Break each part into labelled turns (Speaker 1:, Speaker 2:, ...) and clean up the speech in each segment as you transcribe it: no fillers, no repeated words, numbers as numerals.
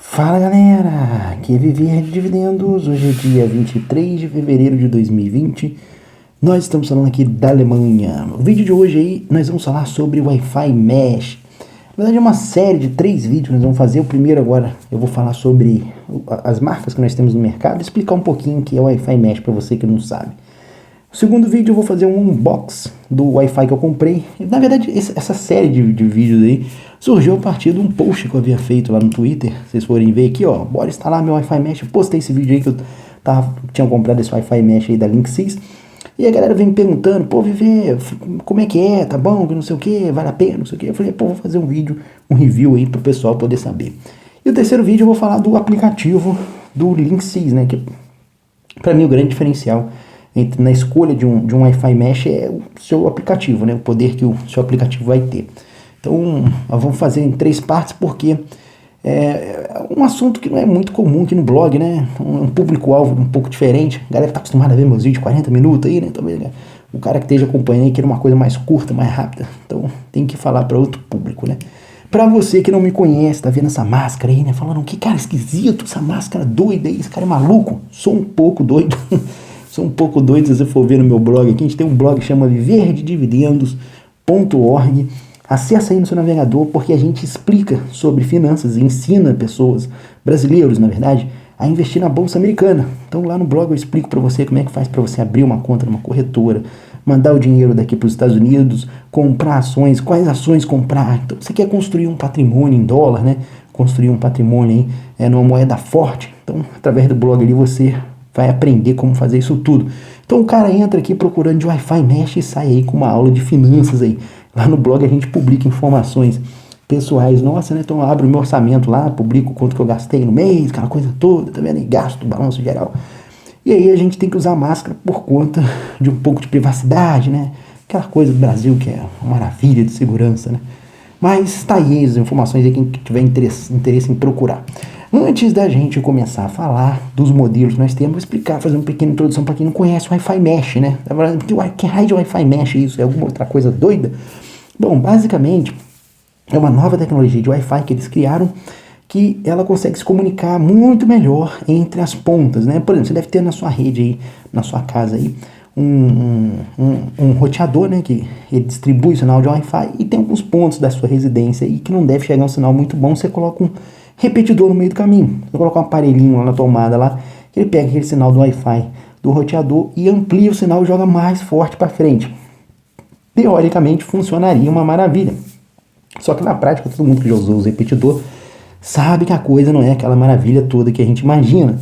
Speaker 1: Fala galera, aqui é Viver de Dividendos, hoje é dia 23 de fevereiro de 2020, nós estamos falando aqui da Alemanha. No vídeo de hoje aí nós vamos falar sobre Wi-Fi Mesh. Na verdade é uma série de 3 vídeos que nós vamos fazer. O primeiro agora eu vou falar sobre as marcas que nós temos no mercado, explicar um pouquinho o que é o Wi-Fi Mesh para você que não sabe. No segundo vídeo eu vou fazer um unbox do Wi-Fi que eu comprei. Na verdade essa série de vídeos aí surgiu a partir de um post que eu havia feito lá no Twitter. Se vocês forem ver aqui, ó, bora instalar meu Wi-Fi Mesh. Eu postei esse vídeo aí que eu tinha comprado esse Wi-Fi Mesh aí da Linksys. E a galera vem me perguntando, pô, Viver, como é que é, tá bom, que não sei o que, vale a pena, não sei o que. Eu falei, pô, vou fazer um vídeo, um review aí pro pessoal poder saber. E o terceiro vídeo eu vou falar do aplicativo do Linksys, né, que pra mim o grande diferencial na escolha de um Wi-Fi Mesh é o seu aplicativo, né, o poder que o seu aplicativo vai ter. Então, nós vamos fazer em 3 partes porque é um assunto que não é muito comum aqui no blog, né? Um público-alvo um pouco diferente. A galera tá acostumada a ver meus vídeos de 40 minutos aí, né? Talvez o cara que esteja acompanhando aí queira uma coisa mais curta, mais rápida. Então, tem que falar para outro público, né? Pra você que não me conhece, tá vendo essa máscara aí, né? Falando, que cara esquisito, essa máscara doida aí, esse cara é maluco. Sou um pouco doido. Sou um pouco doido, se você for ver no meu blog aqui. A gente tem um blog que chama viverdedividendos.org. Acesse aí no seu navegador, porque a gente explica sobre finanças e ensina pessoas, brasileiros na verdade, a investir na bolsa americana. Então lá no blog eu explico para você como é que faz para você abrir uma conta numa corretora, mandar o dinheiro daqui para os Estados Unidos, comprar ações, quais ações comprar. Então você quer construir um patrimônio em dólar, né? Construir um patrimônio aí numa moeda forte. Então através do blog ali você vai aprender como fazer isso tudo. Então o cara entra aqui procurando de Wi-Fi Mesh e sai aí com uma aula de finanças aí. Lá no blog a gente publica informações pessoais nossas, né? Então eu abro o meu orçamento lá, publico quanto que eu gastei no mês, aquela coisa toda, tá vendo? E gasto, balanço geral. E aí a gente tem que usar máscara por conta de um pouco de privacidade, né? Aquela coisa do Brasil que é uma maravilha de segurança, né? Mas tá aí as informações aí, quem tiver interesse em procurar. Antes da gente começar a falar dos modelos que nós temos, vou explicar, fazer uma pequena introdução para quem não conhece o Wi-Fi Mesh, né? Que raio de Wi-Fi Mesh é isso? É alguma outra coisa doida? Bom, basicamente, é uma nova tecnologia de Wi-Fi que eles criaram, que ela consegue se comunicar muito melhor entre as pontas, né? Por exemplo, você deve ter na sua rede aí, na sua casa aí, um roteador, né, que ele distribui o sinal de Wi-Fi e tem alguns pontos da sua residência aí que não deve chegar um sinal muito bom, você coloca um repetidor no meio do caminho. Você coloca um aparelhinho lá na tomada lá, que ele pega aquele sinal do Wi-Fi do roteador e amplia o sinal e joga mais forte para frente. Teoricamente funcionaria uma maravilha. Só que na prática todo mundo que já usou o repetidor sabe que a coisa não é aquela maravilha toda que a gente imagina.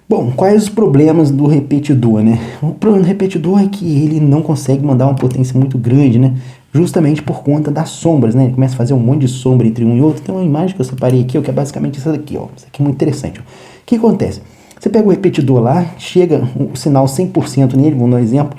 Speaker 1: Bom, quais os problemas do repetidor, né? O problema do repetidor é que ele não consegue mandar uma potência muito grande, né? Justamente por conta das sombras, né? Ele começa a fazer um monte de sombra entre um e outro. Tem uma imagem que eu separei aqui, ó, que é basicamente essa daqui, ó. Isso aqui é muito interessante, ó. O que acontece? Você pega o repetidor lá, chega o sinal 100% nele, vamos dar um exemplo,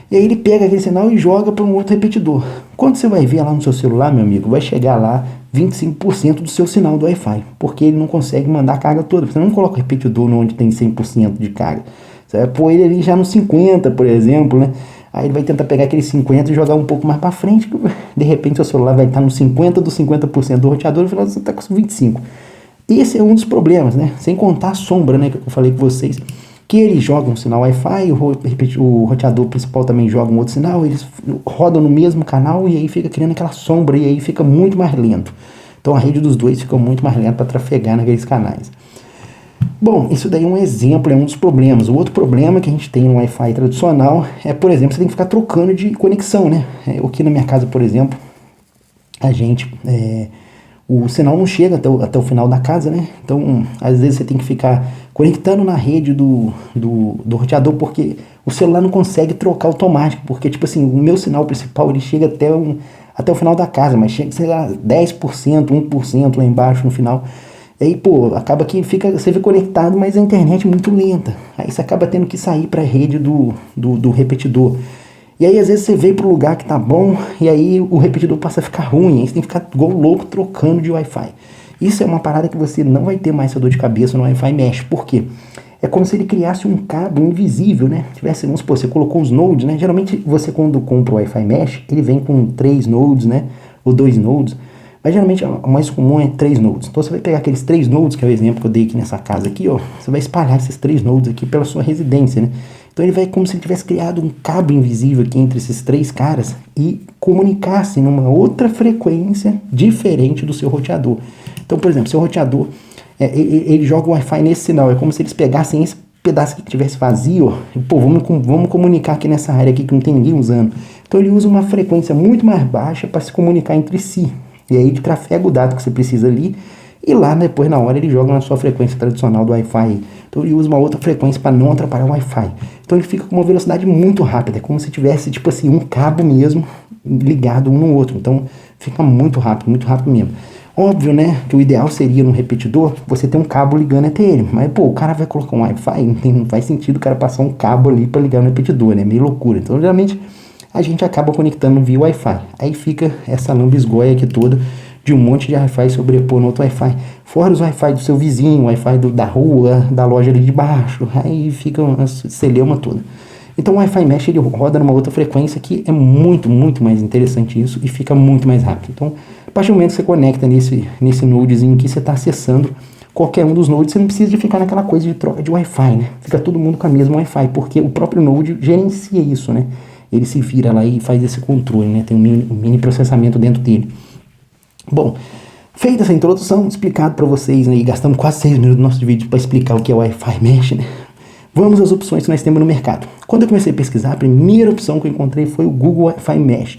Speaker 1: e aí ele pega aquele sinal e joga para um outro repetidor. Quando você vai ver lá no seu celular, meu amigo, vai chegar lá 25% do seu sinal do Wi-Fi, porque ele não consegue mandar a carga toda. Você não coloca o repetidor onde tem 100% de carga. Você vai pôr ele ali já no 50%, por exemplo, né? Aí ele vai tentar pegar aquele 50% e jogar um pouco mais para frente. De repente seu celular vai estar no 50% do 50% do roteador e no final você está com 25%. Esse é um dos problemas, né? Sem contar a sombra, né? Que eu falei com vocês. Que eles jogam um sinal Wi-Fi, o roteador principal também joga um outro sinal, eles rodam no mesmo canal e aí fica criando aquela sombra e aí fica muito mais lento. Então a rede dos dois fica muito mais lenta para trafegar naqueles canais. Bom, isso daí é um exemplo, é um dos problemas. O outro problema que a gente tem no Wi-Fi tradicional é, por exemplo, você tem que ficar trocando de conexão, né? Aqui na minha casa, por exemplo, a gente... o sinal não chega até o final da casa, né? Então, às vezes você tem que ficar conectando na rede do roteador, porque o celular não consegue trocar automático, porque, tipo assim, o meu sinal principal, ele chega até o final da casa, mas chega, sei lá, 10%, 1% lá embaixo no final. E aí, pô, acaba que você fica conectado, mas a internet é muito lenta. Aí você acaba tendo que sair para a rede do repetidor. E aí, às vezes, você veio para o lugar que tá bom, e aí o repetidor passa a ficar ruim, aí você tem que ficar igual louco trocando de Wi-Fi. Isso é uma parada que você não vai ter mais essa dor de cabeça no Wi-Fi Mesh. Por quê? É como se ele criasse um cabo invisível, né? Vamos supor, você colocou os nodes, né? Geralmente, você quando compra o Wi-Fi Mesh, ele vem com 3 nodes, né? Ou 2 nodes. Mas geralmente o mais comum é 3 nodes. Então você vai pegar aqueles 3 nodes, que é o exemplo que eu dei aqui nessa casa aqui, ó. Você vai espalhar esses 3 nodes aqui pela sua residência, né? Então ele vai como se ele tivesse criado um cabo invisível aqui entre esses 3 caras e comunicasse numa outra frequência diferente do seu roteador. Então, por exemplo, seu roteador, ele joga o Wi-Fi nesse sinal. É como se eles pegassem esse pedaço aqui que tivesse vazio, ó, pô, vamos comunicar aqui nessa área aqui que não tem ninguém usando. Então ele usa uma frequência muito mais baixa para se comunicar entre si. E aí ele trafega o dado que você precisa ali, e lá depois na hora ele joga na sua frequência tradicional do Wi-Fi. Então ele usa uma outra frequência para não atrapalhar o Wi-Fi. Então ele fica com uma velocidade muito rápida, é como se tivesse tipo assim um cabo mesmo ligado um no outro. Então fica muito rápido mesmo. Óbvio, né, que o ideal seria no repetidor você ter um cabo ligando até ele. Mas, pô, o cara vai colocar um Wi-Fi, não faz sentido o cara passar um cabo ali para ligar no repetidor, né? Meio loucura. Então, geralmente, a gente acaba conectando via Wi-Fi. Aí fica essa lambisgoia aqui toda de um monte de Wi-Fi sobrepor no outro Wi-Fi. Fora os Wi-Fi do seu vizinho, Wi-Fi da rua, da loja ali de baixo. Aí fica uma celeuma toda. Então o Wi-Fi Mesh ele roda numa outra frequência que é muito mais interessante isso e fica muito mais rápido. Então, a partir do momento que você conecta nesse nodezinho que você está acessando qualquer um dos nodes, você não precisa de ficar naquela coisa de troca de Wi-Fi, né? Fica todo mundo com a mesma Wi-Fi, porque o próprio node gerencia isso, né? Ele se vira lá e faz esse controle, né? Tem um mini processamento dentro dele. Bom, feita essa introdução, explicado para vocês, né? E gastamos quase 6 minutos do nosso vídeo para explicar o que é o Wi-Fi Mesh, né? Vamos às opções que nós temos no mercado. Quando eu comecei a pesquisar, a primeira opção que eu encontrei foi o Google Wi-Fi Mesh.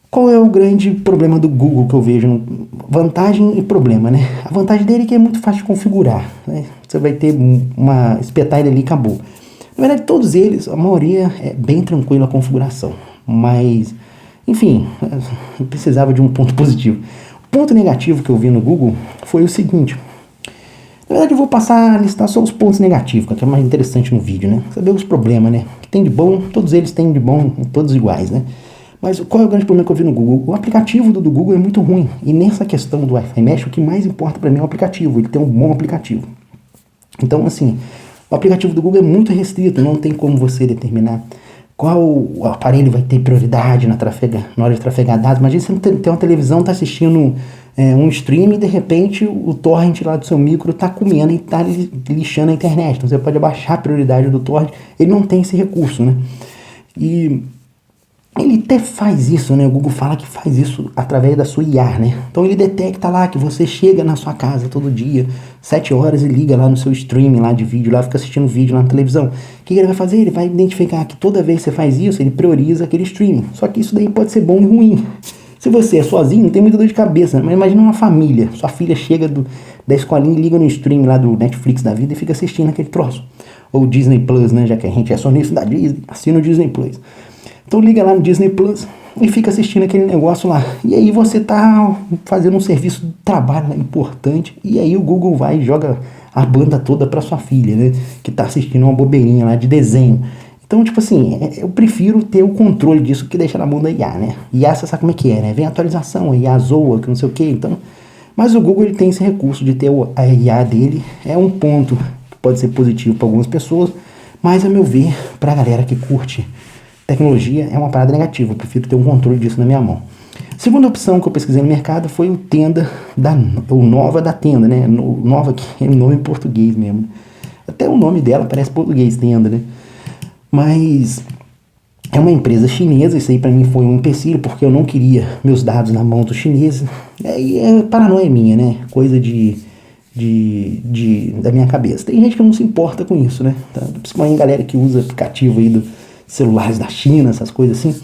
Speaker 1: Qual é o grande problema do Google que eu vejo? Vantagem e problema, né? A vantagem dele é que é muito fácil de configurar, né? Você vai ter uma espetar ele ali e acabou. Na verdade, todos eles, a maioria é bem tranquila a configuração. Mas, enfim, eu precisava de um ponto positivo. O ponto negativo que eu vi no Google foi o seguinte. Na verdade, eu vou passar a listar só os pontos negativos, que é mais interessante no vídeo, né? Saber os problemas, né? Que tem de bom, todos eles têm de bom, todos iguais, né? Mas qual é o grande problema que eu vi no Google? O aplicativo do Google é muito ruim. E nessa questão do Wi-Fi Mesh, o que mais importa para mim é o aplicativo. Ele tem um bom aplicativo. Então, assim, o aplicativo do Google é muito restrito. Não tem como você determinar qual aparelho vai ter prioridade na hora de trafegar dados. Imagina você tem uma televisão, está assistindo um stream e de repente o torrent lá do seu micro está comendo e está lixando a internet. Então você pode abaixar a prioridade do torrent. Ele não tem esse recurso, né? E ele até faz isso, né? O Google fala que faz isso através da sua IA, né? Então ele detecta lá que você chega na sua casa todo dia, 7 horas, e liga lá no seu streaming lá de vídeo, lá fica assistindo vídeo lá na televisão. O que ele vai fazer? Ele vai identificar que toda vez que você faz isso, ele prioriza aquele streaming. Só que isso daí pode ser bom e ruim. Se você é sozinho, não tem muita dor de cabeça, né? Mas imagina uma família. Sua filha chega da escolinha e liga no streaming lá do Netflix da vida e fica assistindo aquele troço. Ou Disney Plus, né? Já que a gente é sonista da Disney, assina o Disney Plus. Então liga lá no Disney Plus e fica assistindo aquele negócio lá. E aí você tá fazendo um serviço de trabalho importante. E aí o Google vai e joga a banda toda pra sua filha, né? Que tá assistindo uma bobeirinha lá de desenho. Então, tipo assim, eu prefiro ter o controle disso que deixar na mão da IA, né? IA, você sabe como é que é, né? Vem atualização, a IA zoa, que não sei o que, então... Mas o Google ele tem esse recurso de ter a IA dele. É um ponto que pode ser positivo para algumas pessoas, mas, a meu ver, pra galera que curte tecnologia, é uma parada negativa. Eu prefiro ter um controle disso na minha mão. Segunda opção que eu pesquisei no mercado foi o Nova da Tenda, né? Nova, que é um nome em português mesmo. Até o nome dela parece português, Tenda, né? Mas é uma empresa chinesa. Isso aí pra mim foi um empecilho, porque eu não queria meus dados na mão dos chineses. E é paranoia minha, né? Coisa da minha cabeça. Tem gente que não se importa com isso, né? Principalmente galera que usa aplicativo aí dos celulares da China, essas coisas assim.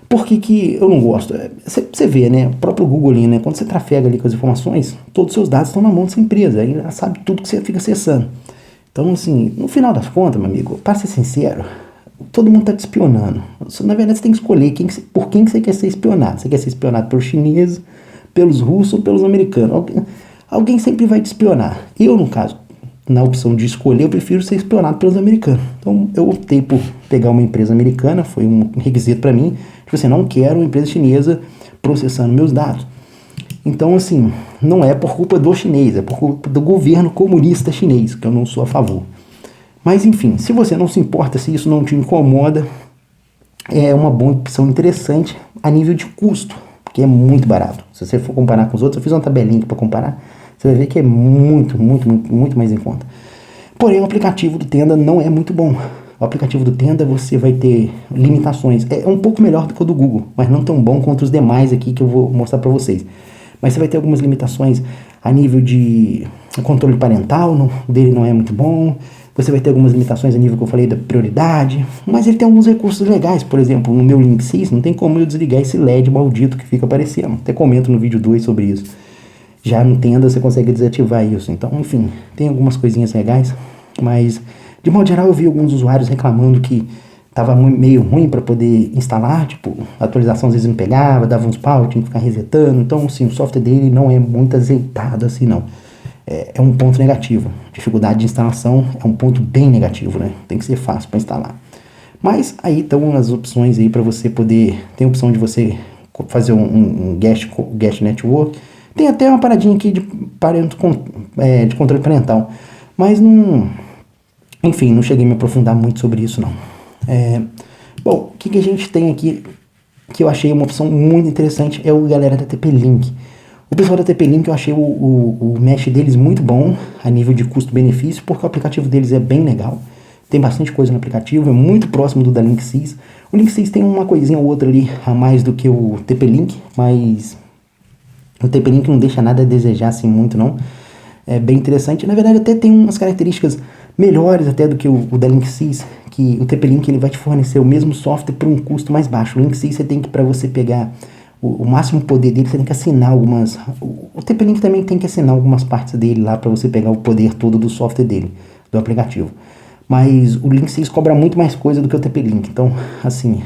Speaker 1: Por que eu não gosto? Você vê, né? O próprio Google ali, né? Quando você trafega ali com as informações, todos os seus dados estão na mão dessa empresa. Aí ela sabe tudo que você fica acessando. Então, assim, no final das contas, meu amigo, para ser sincero, todo mundo tá te espionando. Na verdade, você tem que escolher por quem que você quer ser espionado. Você quer ser espionado pelos chineses, pelos russos ou pelos americanos. Alguém sempre vai te espionar. Eu, no caso, na opção de escolher, eu prefiro ser espionado pelos americanos. Então, eu optei por pegar uma empresa americana, foi um requisito para mim. Tipo assim, não quero uma empresa chinesa processando meus dados. Então, assim, não é por culpa do chinês, é por culpa do governo comunista chinês, que eu não sou a favor. Mas, enfim, se você não se importa, se isso não te incomoda, é uma boa opção interessante a nível de custo. porque é muito barato. Se você for comparar com os outros, eu fiz uma tabelinha para comparar, você vai ver que é muito mais em conta. Porém, o aplicativo do Tenda não é muito bom. O aplicativo do Tenda você vai ter limitações. É um pouco melhor do que o do Google, mas não tão bom quanto os demais aqui que eu vou mostrar para vocês. Mas você vai ter algumas limitações a nível de controle parental, dele não é muito bom. Você vai ter algumas limitações a nível que eu falei da prioridade, mas ele tem alguns recursos legais. Por exemplo, no meu Link 6 não tem como eu desligar esse LED maldito que fica aparecendo. Até comento no vídeo 2 sobre isso. Já no Tenda você consegue desativar isso. Então, enfim, tem algumas coisinhas legais, mas de modo geral eu vi alguns usuários reclamando que tava meio ruim para poder instalar, tipo, a atualização às vezes não pegava, dava uns pau, tinha que ficar resetando. Então, assim, o software dele não é muito azeitado assim, não. É um ponto negativo. Dificuldade de instalação é um ponto bem negativo, né? Tem que ser fácil para instalar. Mas aí estão as opções aí para você poder... Tem a opção de você fazer um guest network. Tem até uma paradinha aqui de controle parental. Mas não... Enfim, não cheguei a me aprofundar muito sobre isso, não. Bom, o que a gente tem aqui que eu achei uma opção muito interessante é o galera da TP-Link. O pessoal da TP-Link eu achei o mesh deles muito bom a nível de custo-benefício, porque o aplicativo deles é bem legal. Tem bastante coisa no aplicativo, é muito próximo do da Linksys. O Linksys tem uma coisinha ou outra ali a mais do que o TP-Link, mas o TP-Link não deixa nada a desejar assim muito, não. É bem interessante. Na verdade, até tem umas características melhores até do que o da Linksys, que o TP-Link ele vai te fornecer o mesmo software por um custo mais baixo. O Linksys você tem que, para você pegar o máximo poder dele, você tem que assinar algumas... O TP-Link também tem que assinar algumas partes dele lá para você pegar o poder todo do software dele, do aplicativo. Mas o Linksys cobra muito mais coisa do que o TP-Link. Então, assim,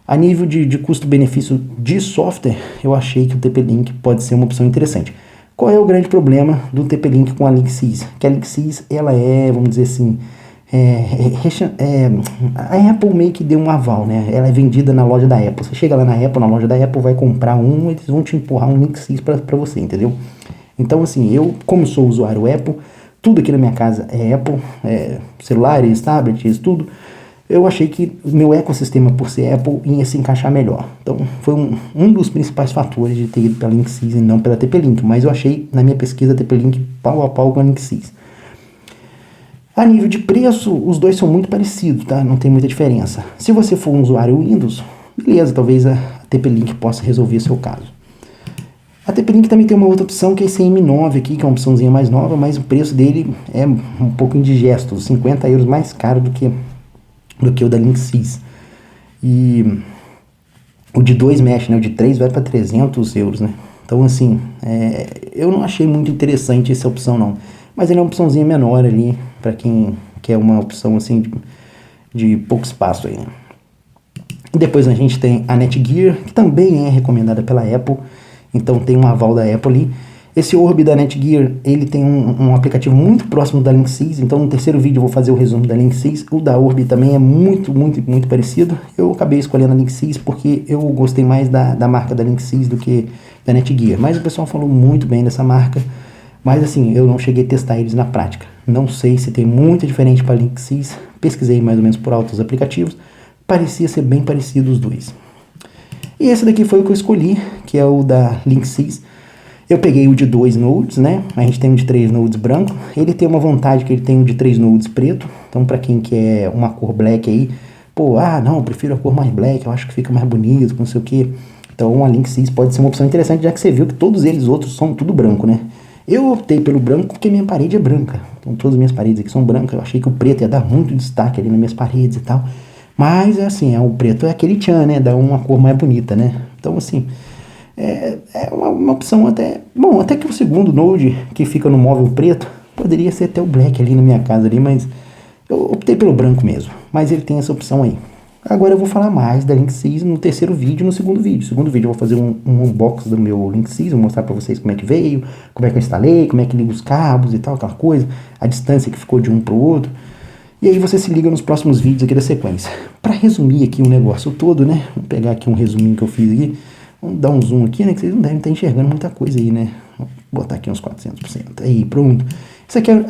Speaker 1: a nível de custo-benefício de software, eu achei que o TP-Link pode ser uma opção interessante. Qual é o grande problema do TP-Link com a Linksys? Que a Linksys, ela vamos dizer assim... a Apple meio que deu um aval, né? Ela é vendida na loja da Apple. Você chega lá na loja da Apple, vai comprar eles vão te empurrar um Linksys pra você, entendeu? Então, assim, eu, como sou usuário Apple, tudo aqui na minha casa é Apple, celulares, tablets, tudo. Eu achei que o meu ecossistema, por ser Apple, ia se encaixar melhor. Então, foi um dos principais fatores de ter ido pela Linksys e não pela TP-Link. Mas eu achei, na minha pesquisa, a TP-Link pau a pau com a Linksys. A nível de preço, os dois são muito parecidos, tá? Não tem muita diferença. Se você for um usuário Windows, beleza, talvez a TP-Link possa resolver seu caso. A TP-Link também tem uma outra opção, que é esse M9 aqui, que é uma opçãozinha mais nova, mas o preço dele é um pouco indigesto, 50 euros mais caro do que o da Linksys. E o de 2 mesh, né? O de 3 vai para 300 euros, né? Então, assim, eu não achei muito interessante essa opção, não. Mas ele é uma opçãozinha menor ali, para quem quer uma opção assim de pouco espaço aí, né? Depois a gente tem a Netgear, que também é recomendada pela Apple, então tem um aval da Apple ali. Esse Orbi da Netgear, ele tem um aplicativo muito próximo da Linksys, então no terceiro vídeo eu vou fazer o resumo da Linksys. O da Orbi também é muito parecido. Eu acabei escolhendo a Linksys porque eu gostei mais da marca da Linksys do que da Netgear, mas o pessoal falou muito bem dessa marca. Mas assim, eu não cheguei a testar eles na prática. Não sei se tem muita diferença para a Linksys. Pesquisei mais ou menos por altos aplicativos. Parecia ser bem parecido os dois. E esse daqui foi o que eu escolhi, que é o da Linksys. Eu peguei o de 2 nodes, né? A gente tem o de 3 nodes branco. Ele tem uma vantagem que ele tem o de 3 nodes preto. Então, para quem quer uma cor black aí, não, eu prefiro a cor mais black, eu acho que fica mais bonito, não sei o que. Então, a Linksys pode ser uma opção interessante, já que você viu que todos eles outros são tudo branco, né? Eu optei pelo branco porque minha parede é branca. Então todas as minhas paredes aqui são brancas. Eu achei que o preto ia dar muito destaque ali nas minhas paredes e tal. Mas assim, o preto é aquele tchan, né? Dá uma cor mais bonita, né? Então assim, é uma opção até... Bom, até que o segundo node que fica no móvel preto poderia ser até o black ali na minha casa ali, mas eu optei pelo branco mesmo. Mas ele tem essa opção aí. Agora eu vou falar mais da Linksys no terceiro vídeo e no segundo vídeo. No segundo vídeo eu vou fazer um unboxing do meu Linksys, vou mostrar pra vocês como é que veio, como é que eu instalei, como é que liga os cabos e tal, aquela coisa, a distância que ficou de um pro outro. E aí você se liga nos próximos vídeos aqui da sequência. Pra resumir aqui o negócio todo, né, vou pegar aqui um resuminho que eu fiz aqui, vamos dar um zoom aqui, né, que vocês não devem estar enxergando muita coisa aí, né. Vou botar aqui uns 400%, aí pronto. Isso aqui é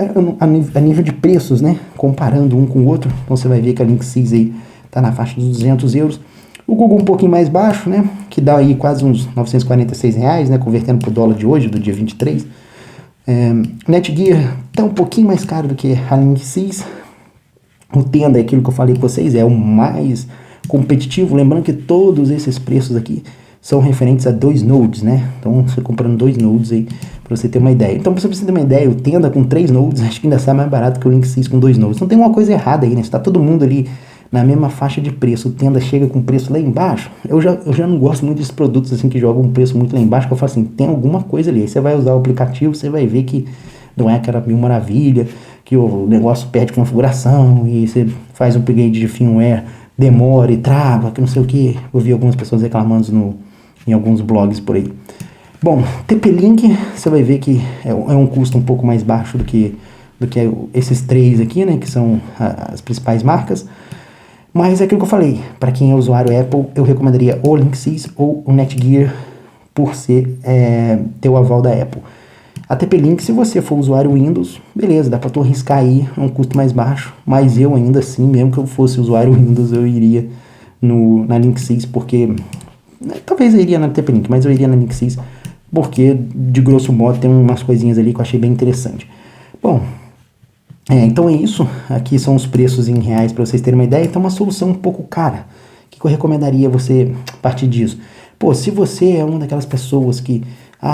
Speaker 1: a nível de preços, né, comparando um com o outro, então você vai ver que a Linksys aí tá na faixa dos 200 euros. O Google um pouquinho mais baixo, né, que dá aí quase uns R$ 946, né, convertendo para o dólar de hoje, do dia 23. Netgear está um pouquinho mais caro do que a Linksys. O Tenda é aquilo que eu falei com vocês, é o mais competitivo. Lembrando que todos esses preços aqui são referentes a 2 nodes, né? Então você comprando 2 nodes aí, para você ter uma ideia. Então, para você ter uma ideia, o Tenda com 3 nodes, acho que ainda sai mais barato que o Linksys com 2 nodes. Então tem uma coisa errada aí, né? Está todo mundo ali na mesma faixa de preço. O Tenda chega com preço lá embaixo. Eu já não gosto muito desses produtos assim que jogam um preço muito lá embaixo, que eu falo assim, tem alguma coisa ali. Aí você vai usar o aplicativo, você vai ver que não é aquela mil maravilha, que o negócio perde configuração e você faz um upgrade de firmware, demora e trava, que não sei o que. Eu vi algumas pessoas reclamando em alguns blogs por aí. Bom, TP-Link, você vai ver que é um custo um pouco mais baixo do que esses 3 aqui, né, que são as principais marcas. Mas é aquilo que eu falei, para quem é usuário Apple, eu recomendaria ou o Linksys ou o Netgear por ter o aval da Apple. A TP-Link, se você for usuário Windows, beleza, dá para tu arriscar aí, é um custo mais baixo, mas eu ainda assim, mesmo que eu fosse usuário Windows, eu iria na Linksys, porque, talvez eu iria na TP-Link, mas eu iria na Linksys, porque de grosso modo tem umas coisinhas ali que eu achei bem interessante. Bom, então é isso, aqui são os preços em reais para vocês terem uma ideia. Então uma solução um pouco cara, o que eu recomendaria você partir disso? Pô, se você é uma daquelas pessoas que,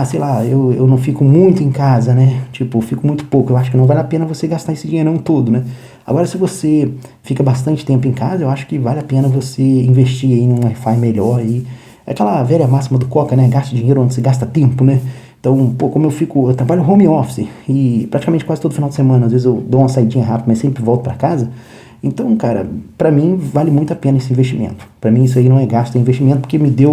Speaker 1: sei lá, eu não fico muito em casa, né, tipo, fico muito pouco, eu acho que não vale a pena você gastar esse dinheirão todo, né. Agora se você fica bastante tempo em casa, eu acho que vale a pena você investir aí num Wi-Fi melhor aí. É aquela velha máxima do Coca, né, gasta dinheiro onde se gasta tempo, né. Então, pô, como eu trabalho home office e praticamente quase todo final de semana, às vezes eu dou uma saidinha rápida, mas sempre volto para casa. Então, cara, pra mim vale muito a pena esse investimento. Pra mim isso aí não é gasto, é investimento, porque me deu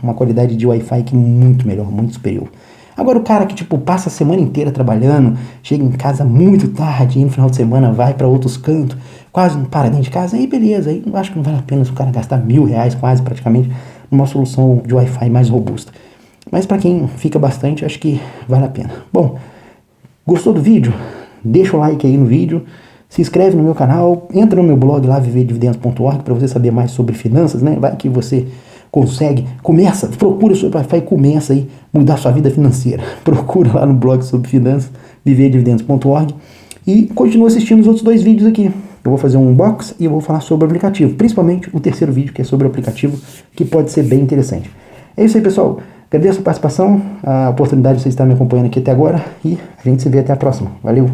Speaker 1: uma qualidade de Wi-Fi que é muito melhor, muito superior. Agora o cara que, tipo, passa a semana inteira trabalhando, chega em casa muito tarde, e no final de semana vai para outros cantos, quase não para dentro de casa, aí beleza, aí eu acho que não vale a pena o cara gastar R$ 1.000 quase praticamente numa solução de Wi-Fi mais robusta. Mas para quem fica bastante, acho que vale a pena. Bom, gostou do vídeo? Deixa o like aí no vídeo, se inscreve no meu canal, entra no meu blog lá, viverdividendos.org, para você saber mais sobre finanças, né? Vai que você consegue, procura sobre Wi-Fi e começa aí mudar sua vida financeira. Procura lá no blog sobre finanças, viverdividendos.org, e continua assistindo os outros 2 vídeos aqui. Eu vou fazer um unboxing e eu vou falar sobre o aplicativo, principalmente o terceiro vídeo, que é sobre o aplicativo, que pode ser bem interessante. É isso aí, pessoal. Agradeço a participação, a oportunidade de vocês estarem me acompanhando aqui até agora, e a gente se vê até a próxima. Valeu!